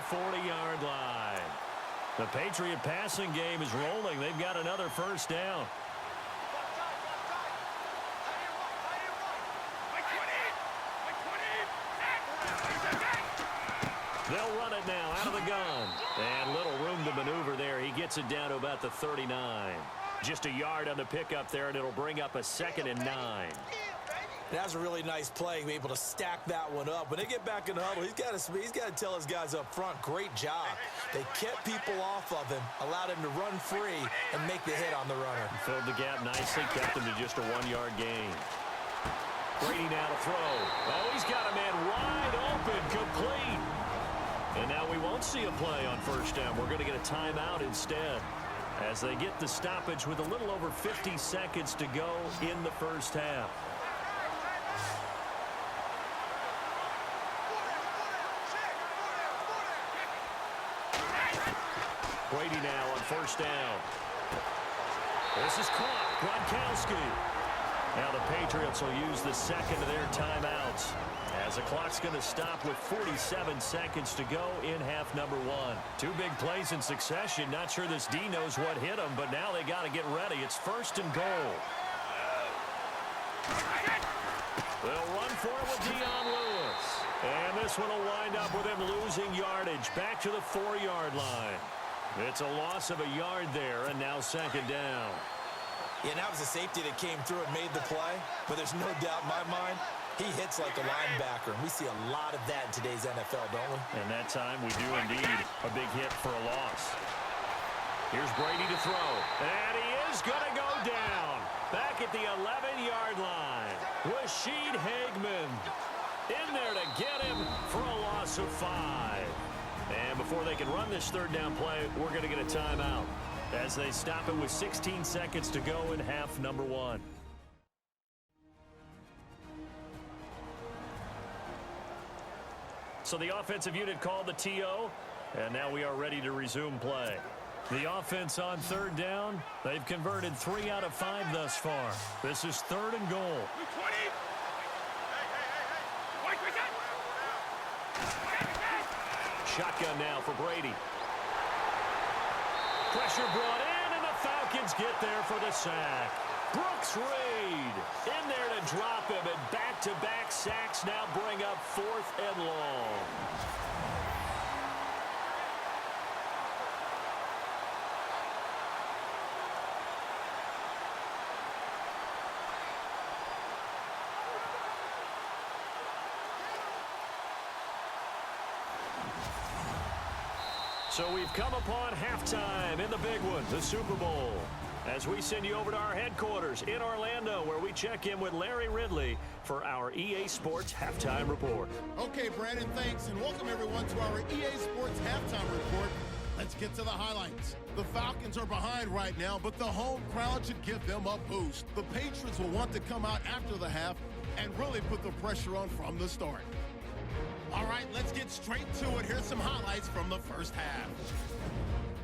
40-yard line. The Patriot passing game is rolling. They've got another first down. They'll run it now out of the gun. And little room to maneuver there. He gets it down to about the 39. Just a yard on the pickup there, and it'll bring up a 2nd and 9. That's a really nice play, being able to stack that one up. When they get back in the huddle, he's got to tell his guys up front, great job. They kept people off of him, allowed him to run free, and make the hit on the runner. Filled the gap nicely, kept him to just a 1-yard gain. Brady now to throw. Oh, he's got a man wide open, complete. And now we won't see a play on first down. We're going to get a timeout instead, as they get the stoppage with a little over 50 seconds to go in the first half. Brady now on first down. This is caught. Gronkowski. Now the Patriots will use the second of their timeouts, as the clock's going to stop with 47 seconds to go in half number 1. 2 big plays in succession. Not sure this D knows what hit him, but now they got to get ready. It's 1st and goal. They'll run for it with Dion Lewis. And this one will wind up with him losing yardage back to the 4-yard line. It's a loss of a yard there, and now 2nd down. Yeah, that was a safety that came through and made the play, but there's no doubt in my mind, he hits like a linebacker, and we see a lot of that in today's NFL, don't we? And that time we do indeed. A big hit for a loss. Here's Brady to throw, and he is going to go down. Back at the 11-yard line. Rashid Hageman in there to get him for a loss of 5. And before they can run this 3rd down play, we're going to get a timeout, as they stop it with 16 seconds to go in half number 1. So the offensive unit called the TO, and now we are ready to resume play. The offense on 3rd down, they've converted 3 out of 5 thus far. This is 3rd and goal. Shotgun now for Brady. Pressure brought in, and the Falcons get there for the sack. Brooks Reed in there to drop him, and back-to-back sacks now bring up 4th and long. So we've come upon halftime in the big one, the Super Bowl, as we send you over to our headquarters in Orlando, where we check in with Larry Ridley for our EA Sports Halftime Report. Okay, Brandon, thanks, and welcome everyone to our EA Sports Halftime Report. Let's get to the highlights. The Falcons are behind right now, but the home crowd should give them a boost. The Patriots will want to come out after the half and really put the pressure on from the start. All right, let's get straight to it. Here's some highlights from the first half.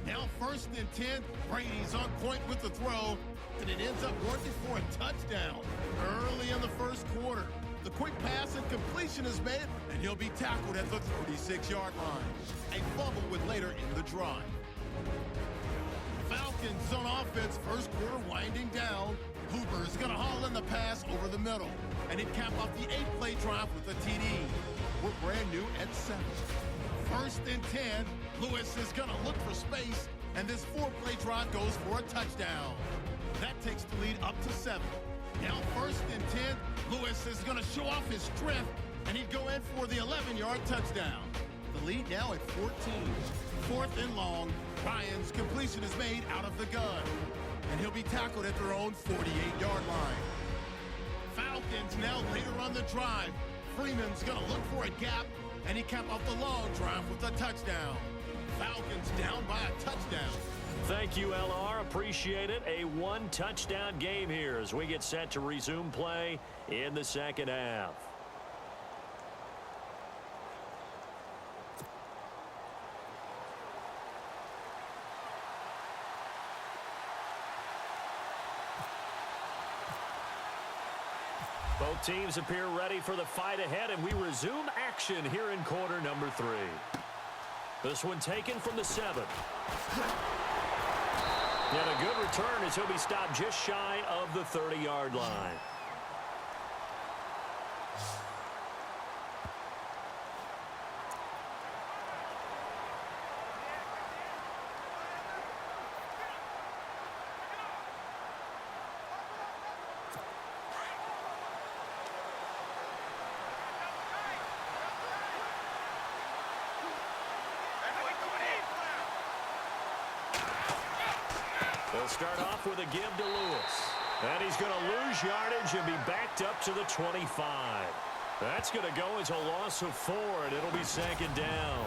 Now 1st and 10, Brady's on point with the throw, and it ends up working for a touchdown early in the first quarter. The quick pass and completion is made, and he'll be tackled at the 36-yard line. A fumble with later in the drive. Falcons on offense, first quarter winding down. Hooper is going to haul in the pass over the middle, and it cap off the 8-play drive with a TD. We're brand new at 7. 1st and 10, Lewis is going to look for space, and this 4-play drive goes for a touchdown. That takes the lead up to 7. Now 1st and 10, Lewis is going to show off his strength, and he'd go in for the 11-yard touchdown. The lead now at 14. 4th and long, Ryan's completion is made out of the gun, and he'll be tackled at their own 48-yard line. Falcons now later on the drive. Freeman's going to look for a gap, and he capped off the long drive with a touchdown. Falcons down by a touchdown. Thank you, LR. Appreciate it. A 1-touchdown game here as we get set to resume play in the second half. Both teams appear ready for the fight ahead, and we resume action here in quarter number 3. This one taken from the 7. And a good return as he'll be stopped just shy of the 30-yard line. They'll start off with a give to Lewis. And he's going to lose yardage and be backed up to the 25. That's going to go as a loss of 4, and it'll be 2nd down.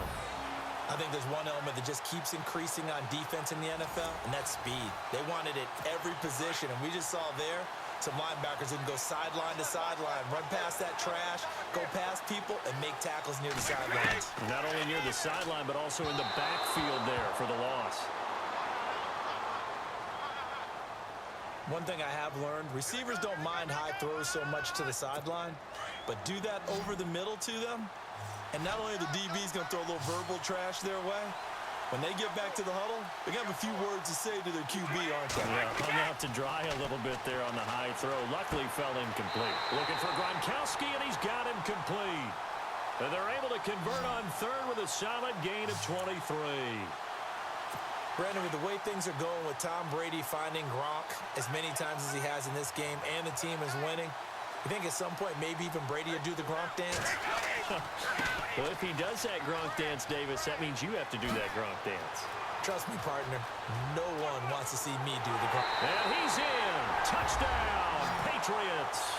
I think there's one element that just keeps increasing on defense in the NFL, and that's speed. They want it at every position, and we just saw there some linebackers who can go sideline to sideline, run past that trash, go past people, and make tackles near the sidelines. Not only near the sideline, but also in the backfield there for the loss. One thing I have learned, receivers don't mind high throws so much to the sideline, but do that over the middle to them, and not only are the DBs going to throw a little verbal trash their way, when they get back to the huddle, they're going to have a few words to say to their QB, aren't they? Yeah, hung out to dry a little bit there on the high throw. Luckily fell incomplete. Looking for Gronkowski, and he's got him complete. And they're able to convert on 3rd with a solid gain of 23. Brandon, with the way things are going with Tom Brady finding Gronk as many times as he has in this game and the team is winning, you think at some point maybe even Brady will do the Gronk dance? Well, if he does that Gronk dance, Davis, that means you have to do that Gronk dance. Trust me, partner, no one wants to see me do the Gronk. And he's in. Touchdown, Patriots.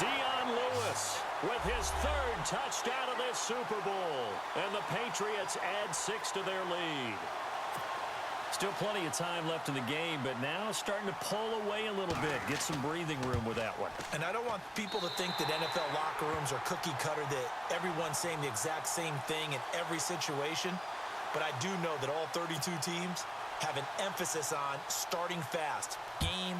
Dion Lewis with his 3rd touchdown of this Super Bowl. And the Patriots add 6 to their lead. Still plenty of time left in the game, but now starting to pull away a little bit. Get some breathing room with that one. And I don't want people to think that NFL locker rooms are cookie cutter, that everyone's saying the exact same thing in every situation. But I do know that all 32 teams have an emphasis on starting fast. Game,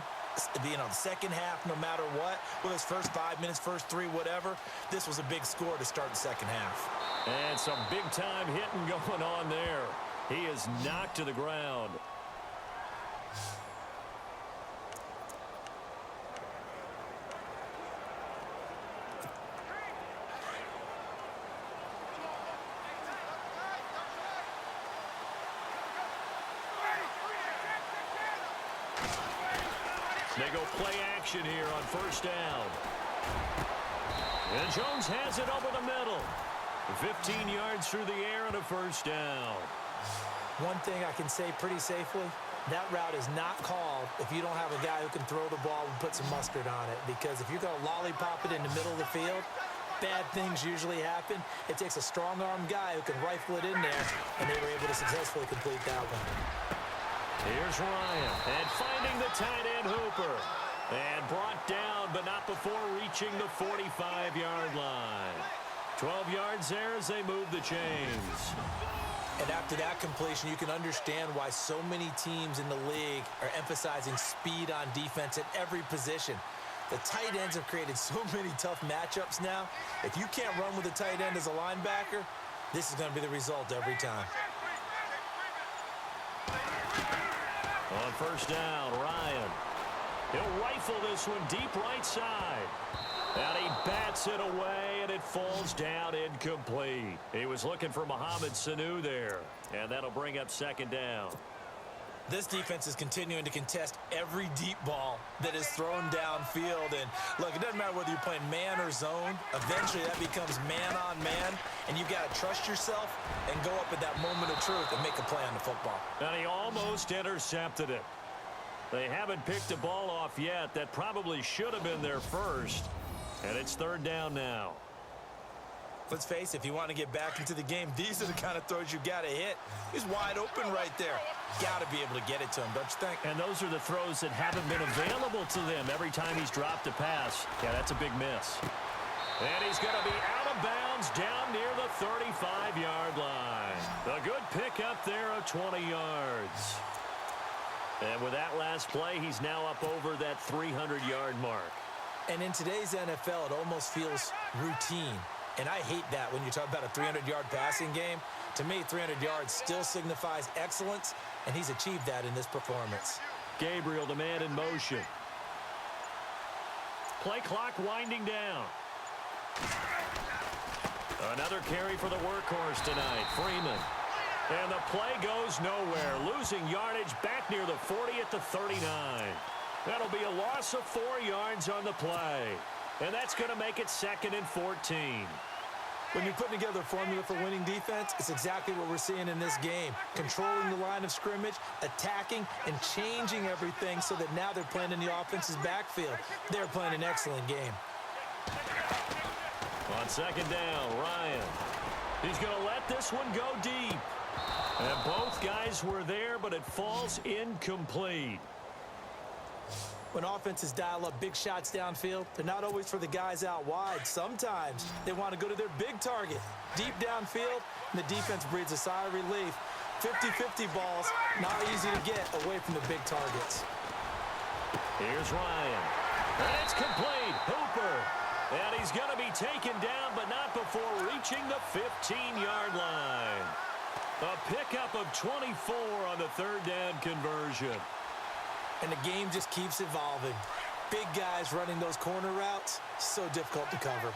the second half, no matter what. Whether it's first 5 minutes, first 3, whatever. This was a big score to start the second half. And some big-time hitting going on there. He is knocked to the ground. They go play action here on 1st down. And Jones has it over the middle. 15 yards through the air and a 1st down. One thing I can say pretty safely, that route is not called if you don't have a guy who can throw the ball and put some mustard on it. Because if you're going to lollipop it in the middle of the field, bad things usually happen. It takes a strong-arm guy who can rifle it in there, and they were able to successfully complete that one. Here's Ryan, and finding the tight end Hooper. And brought down, but not before reaching the 45-yard line. 12 yards there as they move the chains. And after that completion, you can understand why so many teams in the league are emphasizing speed on defense at every position. The tight ends have created so many tough matchups now. If you can't run with a tight end as a linebacker, this is going to be the result every time. On 1st down, Ryan. He'll rifle this one deep right side. And he bats it away, and it falls down incomplete. He was looking for Mohamed Sanu there, and that'll bring up 2nd down. This defense is continuing to contest every deep ball that is thrown downfield. And, look, it doesn't matter whether you're playing man or zone. Eventually, that becomes man-on-man, and you've got to trust yourself and go up at that moment of truth and make a play on the football. And he almost intercepted it. They haven't picked a ball off yet. That probably should have been their first. And it's 3rd down now. Let's face it, if you want to get back into the game, these are the kind of throws you got to hit. He's wide open right there. Got to be able to get it to him, don't you think? And those are the throws that haven't been available to them every time he's dropped a pass. Yeah, that's a big miss. And he's going to be out of bounds down near the 35-yard line. A good pickup there of 20 yards. And with that last play, he's now up over that 300-yard mark. And in today's NFL, it almost feels routine. And I hate that when you talk about a 300-yard passing game. To me, 300 yards still signifies excellence, and he's achieved that in this performance. Gabriel, the man in motion. Play clock winding down. Another carry for the workhorse tonight, Freeman. And the play goes nowhere, losing yardage back near the 40 at the 39. That'll be a loss of 4 yards on the play. And that's going to make it 2nd and 14. When you're putting together a formula for winning defense, it's exactly what we're seeing in this game. Controlling the line of scrimmage, attacking, and changing everything so that now they're playing in the offense's backfield. They're playing an excellent game. On 2nd down, Ryan. He's going to let this one go deep. And both guys were there, but it falls incomplete. When offenses dial up big shots downfield, they're not always for the guys out wide. Sometimes they want to go to their big target, deep downfield, and the defense breathes a sigh of relief. 50-50 balls, not easy to get away from the big targets. Here's Ryan. And it's complete. Hooper. And he's going to be taken down, but not before reaching the 15-yard line. A pickup of 24 on the 3rd down conversion. And the game just keeps evolving. Big guys running those corner routes, so difficult to cover.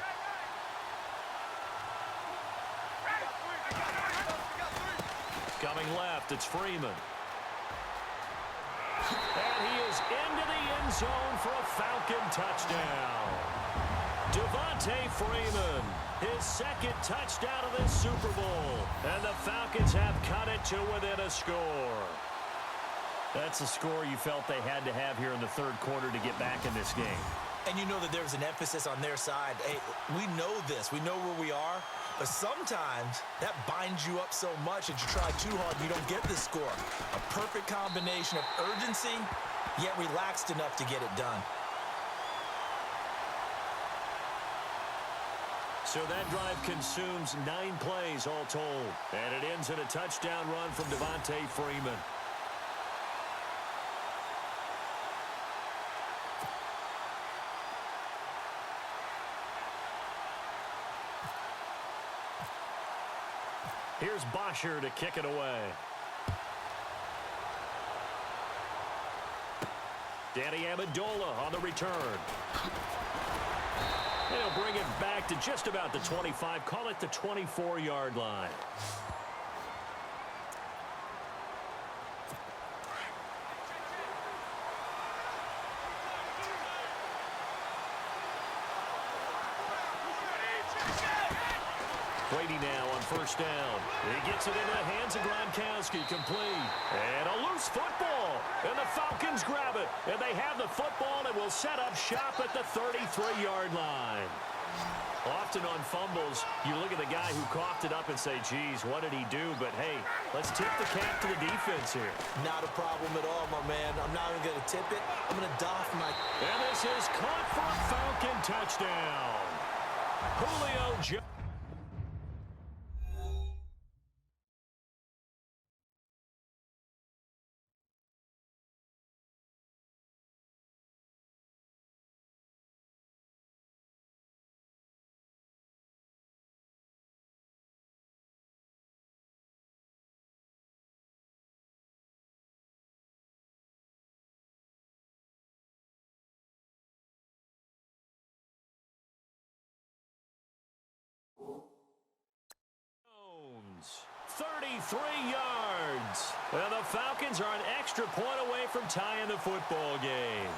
Coming left, it's Freeman. And he is into the end zone for a Falcon touchdown. Devontae Freeman, his 2nd touchdown of this Super Bowl. And the Falcons have cut it to within a score. That's a score you felt they had to have here in the 3rd quarter to get back in this game. And you know that there's an emphasis on their side. Hey, we know this. We know where we are. But sometimes that binds you up so much that you try too hard and you don't get the score. A perfect combination of urgency, yet relaxed enough to get it done. So that drive consumes 9 plays all told. And it ends in a touchdown run from Devontae Freeman. Here's Bosher to kick it away. Danny Amendola on the return. He'll bring it back to just about the 25. Call it the 24-yard line. Brady now on 1st down. He gets it into the hands of Gronkowski, complete. And a loose football. And the Falcons grab it. And they have the football and will set up shop at the 33-yard line. Often on fumbles, you look at the guy who coughed it up and say, geez, what did he do? But, hey, let's tip the cap to the defense here. Not a problem at all, my man. I'm not even going to tip it. I'm going to doff my... And this is caught for a Falcon touchdown. Julio Jones. Jones, 33 yards. And the Falcons are an extra point away from tying the football game.